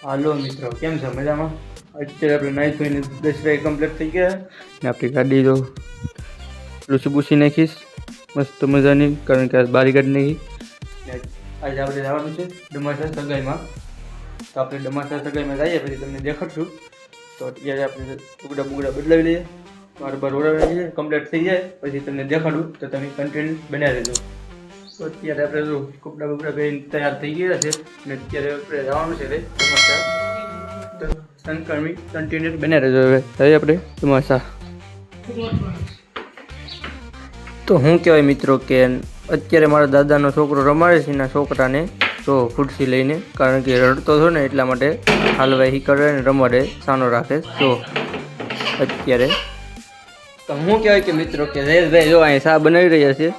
હાલો મિત્રો, કેમ છો? મજામાં? અત્યારે આપણે નાહી ધોઈને 10 વાગે કમ્પ્લીટ થઈ ગયા ને આપણી ગાડી જો લૂસી પૂછી નાખીશ મસ્ત મજાની, કારણ કે આજ બારી કાઢી નાખી ને આજે આપણે જવાનું છે ડમાસા સગાઈમાં. તો આપણે ડમાસા સગાઈમાં જઈએ પછી તમને દેખાડશું. તો અત્યારે આપણે ટુકડા બદલાવી લઈએ, બાર ઓળાવી લઈએ, કમ્પ્લીટ થઈ જાય પછી તમને દેખાડું. તો તમે કન્ટિન્યુ બનાવી રહેજો. તો અત્યારે આપણે જો કપડા પહેરીને તૈયાર થઈ ગયા છે ને અત્યારે આપણે જવાનું છે ડમાસા. તો સંકર્મી કન્ટિન્યુ બને રહેજો. હવે જઈએ આપણે ડમાસા. તો હું કહેવાય મિત્રો કે અત્યારે મારા દાદાનો છોકરો રમાડે છે એના છોકરાને તો ખુરશી લઈને, કારણ કે રડતો હતો ને એટલા માટે હાલવાય હી કરે ને રમાડે સાનો રાખે. તો અત્યારે તો હું કહેવાય કે મિત્રો કે જયેશભાઈ જો અહીં શા બનાવી રહ્યા છે,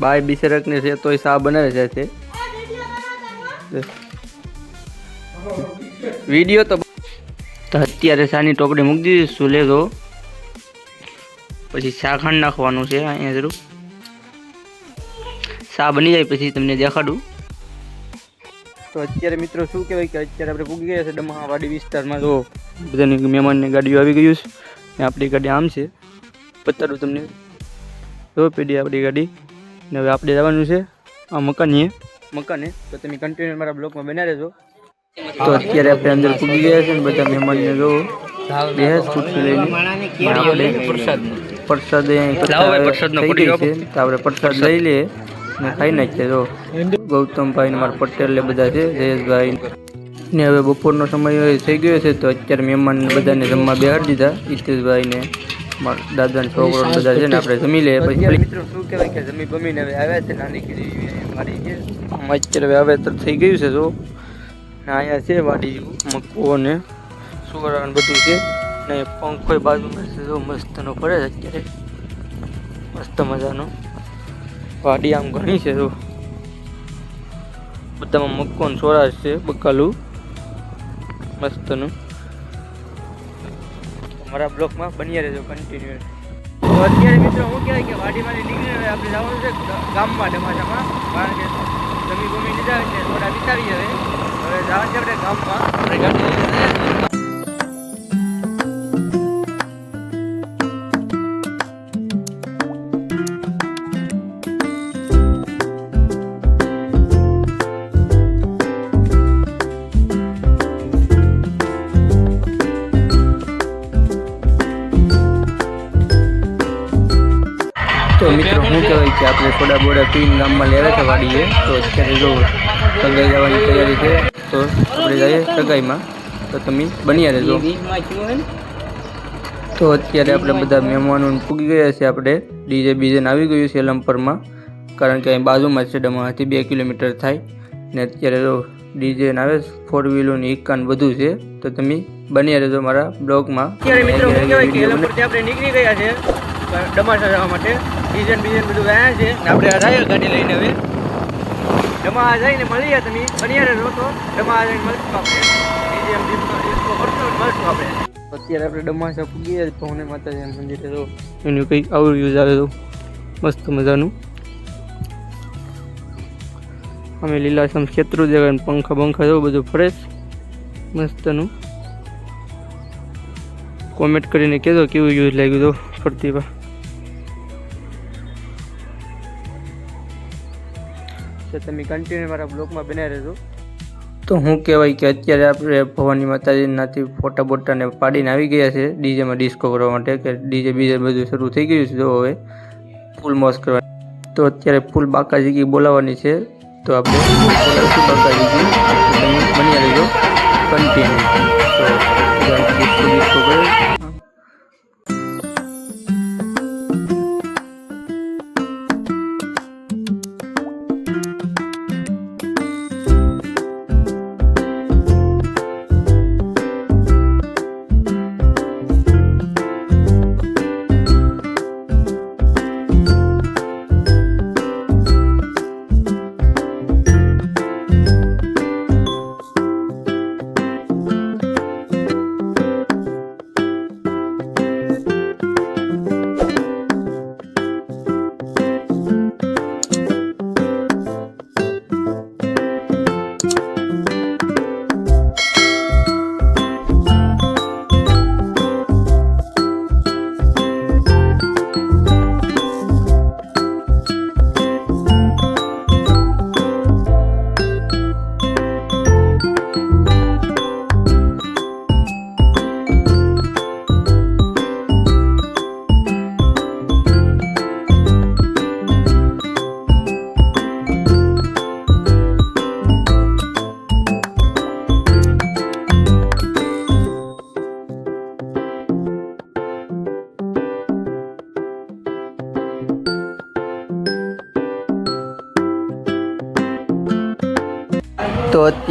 બાય બિસરકને છે તોય શા બનાવે છે. વિડીયો તો અત્યારે શાની ટોપડી મૂકી દીધી સુલે. તો પછી શા ખાંડ નાખવાનું છે અહીંયા જરૂર. શા બની જાય પછી તમને દેખાડું. તો અત્યારે મિત્રો શું કહેવાય કે અત્યારે આપણે પૂગી ગયા છે ડમાવાડી વિસ્તારમાં. તો બધાની મહેમાનની ગાડીઓ આવી ગયું છે ને આપણી ગાડી આમ છે, બતાડું તમને. તો પેઢી આપણી ગાડી ને હવે આપણે જવાનું છે આ મકાને. તો તમે કન્ટિન્યુ મારા બ્લોગમાં બન્યા રહેજો. તો અત્યારે આપણે અંદર પૂગી ગયા છે ને બધા મહેમાનને જો બેસ ખુરશી લઈને પ્રસાદ થઈ ગઈ છે. તો આપણે પ્રસાદ લઈ લઈએ ને ખાઈ નાખીએ. તો ગૌતમભાઈ ને મારા પટેલ એ બધા છે, જયેશભાઈ ને. હવે બપોરનો સમય થઈ ગયો છે તો અત્યારે મહેમાન બધાને જમવા બેહાડી દીધા. હિતેશભાઈ ને મારા દાદાના છોકરો બધા છે ને આપણે જમી લઈએ. પછી મિત્રો શું કહેવાય કે જમી બમીને હવે આવ્યા છે નાની કીધી મારી છે. અત્યારે હવે વાવેતર થઈ ગયું છે. જો ને અહીંયા છે વાડી મકો ને સુવરા ને બધું છે ને પંખો બાજુમાં છે. જો મસ્તનો પડે છે અત્યારે, મસ્ત મજાનો. વાડી આમ ઘણી છે. જો બધામાં મક્કો ને સોરાશ છે, બકાલું મસ્તનું. મારા બ્લોકમાં બન્યા રહેજો કન્ટિન્યુ. તો અત્યારે મિત્રો હું કહેવાય કે વાડીમાંથી નીકળીને આપણે જવાનું છે ગામમાં ડમાસામાં, કારણ કે જમી ગમી લીધા એટલે થોડા વિચારીએ. હવે જવાનું છે આપણે ગામમાં. આપણે ગાડી તો મિત્રો શું કહેવાય કે આપણે થોડા બોડા પીને ગામમાં લેવા છે વાડીએ. તો અત્યારે જો સગાઈ જવાની તૈયારી છે તો આપણે જઈએ સગાઈમાં. તો તમે બન્યા રહેજો. તો અત્યારે આપણે બધા મહેમાનો પૂગી ગયા છે. આપણે ડીજે બીજે આવી ગયું છે લંપરમાં, કારણ કે અહીં બાજુમાં છે ડમાથી 2 કિલોમીટર થાય ને. અત્યારે જો ડીજે આવે 4 વ્હીલરની ઇકાન બધું છે. તો તમે બન્યા રહેજો મારા બ્લોગમાં. અત્યારે મિત્રો શું કહેવાય કે લંપરથી આપણે નીકળી ગયા છે ડમાસા જવા માટે. ડીઝલ બધું ગયા છે ને આપણે રાયલ ગાડી લઈને હવે ડમા જઈને મળીએ. તમે બન્યા રહેજો. તો ડમા જઈને મળશું આપણે. અત્યારે આપણે ડમાસા પૂગીએ પહોંચે માતાજીના મંદિરે. તો એનું કંઈક આવું વ્યૂઝ આવે તો મસ્ત મજાનું. અમે લીલાછમ ખેતરું જગ્યા પંખા બંખા જવું બધું ફ્રેશ મસ્તનું. કોમેન્ટ કરીને કહેજો કેવું યુઝ લાગ્યું તો ફરતી પા. તમે કન્ટિન્યુ મારા બ્લોગમાં બનાવી રહેજો. તો હું કહેવાય કે અત્યારે આપણે ભવાની માતાજીનાથી ફોટા બોટાને પાડીને આવી ગયા છે ડીજેમાં ડિસ્કો કરવા માટે, કે ડીજે બીજે બધું શરૂ થઈ ગયું છે. જો હવે ફૂલ મોજ કરવાની. તો અત્યારે ફૂલ બાકાજીકી બોલાવવાની છે. તો આપણે બાકાજીકી તમે બની રહેજો કન્ટિન્યુ. તો ડિસ્કો કરે.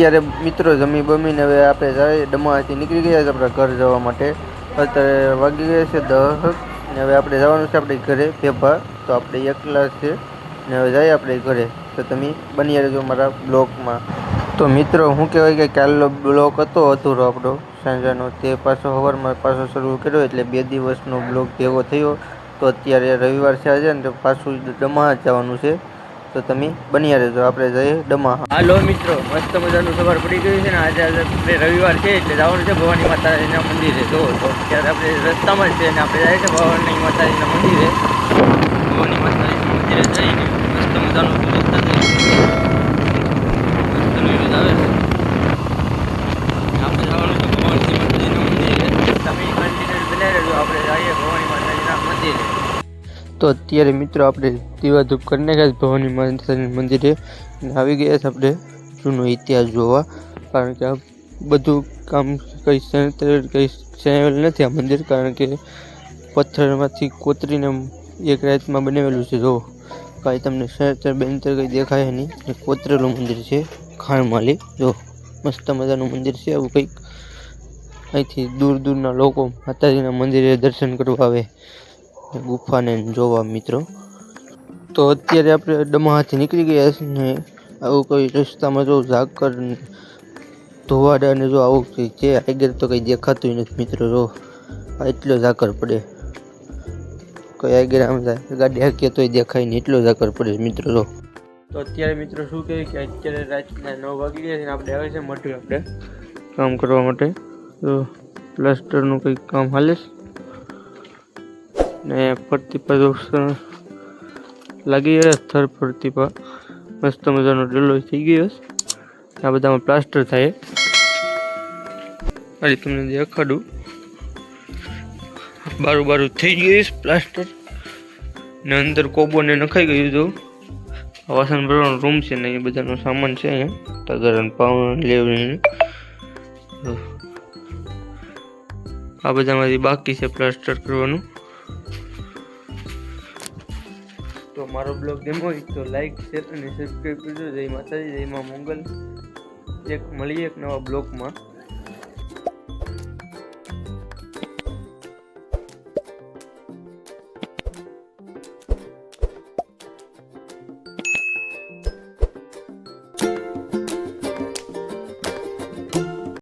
અત્યારે મિત્રો જમી બમીને હવે આપણે જાય ડમાથી નીકળી ગયા છે આપણા ઘર જવા માટે. અત્યારે વાગી ગયા છે 10 ને હવે આપણે જવાનું છે આપણે ઘરે ભેભા. તો આપણે એકલા છે ને હવે જઈએ આપણે ઘરે. તો તમે બની રહેજો મારા બ્લોગમાં. તો મિત્રો શું કહેવાય કે કાલનો બ્લોગ હતો અધૂરો આપણો સાંજાનો, તે પાછો સવારમાં પાછો શરૂ કર્યો એટલે 2 દિવસનો બ્લોગ ભેગો થયો. તો અત્યારે રવિવાર છે આજે ને તો પાછું ડમા જવાનું છે. તો તમે બની રહેજો, આપણે જઈએ ડમા. હાલો મિત્રો, મસ્ત મજાનું સવાર પડી ગયું છે ને આજે આપણે રવિવાર છે એટલે જવાનું છે ભવાની માતાજીના મંદિરે. તો અત્યારે આપણે રસ્તામાં જ છે ને આપણે જાય છે ભવાની માતાજીના મંદિરે. ભવાની માતાજીના મંદિરે જઈને મસ્ત મજાનું આવે છે. આપણે જવાનું છે ભવાની માતાજીના મંદિરે. તમે કન્ટિન્યુ બનાવી રહેજો, આપણે જઈએ ભવાની માતાજીના મંદિરે. તો અત્યારે મિત્રો આપણે દીવા ધૂપ કરી નાખ્યા ભવાની માતાજીના મંદિરે. આવી ગયા છે આપણે જૂનો ઇતિહાસ જોવા, કારણ કે આ બધું કામ કઈ સેવેલ નથી આ મંદિર, કારણ કે પથ્થરમાંથી કોતરીને એક રાતમાં બનાવેલું છે. જો કાંઈ તમને સેતર બેનતર કંઈ દેખાય નહીં, કોતરેલું મંદિર છે ખાણમાલી. જો મસ્ત મજાનું મંદિર છે. આવું કંઈક અહીંથી દૂર દૂરના લોકો માતાજીના મંદિરે દર્શન કરવા આવે, ગુફાને જોવા મિત્રો. તો અત્યારે આપણે ડમાથી નીકળી ગયા છે ને આવું કોઈ રસ્તામાં જો ઝાકર ધોવાડા ને જો આવું છે આગળ તો કંઈ દેખાતું નથી મિત્રો. જો એટલો ઝાકર પડે, કોઈ આગળ આમ ગાડી હાકીએ તોય દેખાય નહીં, એટલો ઝાકર પડે મિત્રો. જો તો અત્યારે મિત્રો શું કહે કે અત્યારે રાતના 9 વાગી ગયા છે ને આપણે આવે છે મઠે આપણે કામ કરવા માટે. તો પ્લાસ્ટરનું કંઈક કામ હાલે છે ને પ્રતિપા લાગી ગયા થર પ્રતિપા મસ્ત મજાનો ડલ્લો થઈ ગયો છે. આ બધામાં પ્લાસ્ટર થાય. અરે તમને દેખાડું, બારું થઈ ગયું છે પ્લાસ્ટર ને અંદર કોબોને નખાઈ ગયું. જો વાસણ ભરવાનો રૂમ છે ને એ બધાનો સામાન છે અહીંયા, તગર પાવન લેવડીને. આ બધામાંથી બાકી છે પ્લાસ્ટર કરવાનું. તો મારો બ્લોગ ગમ્યો હોય તો લાઈક શેર અને સબસ્ક્રાઈબ કરજો. જય માતાજી, જય મા મંગલ. મળીએ એક નવા બ્લોગમાં.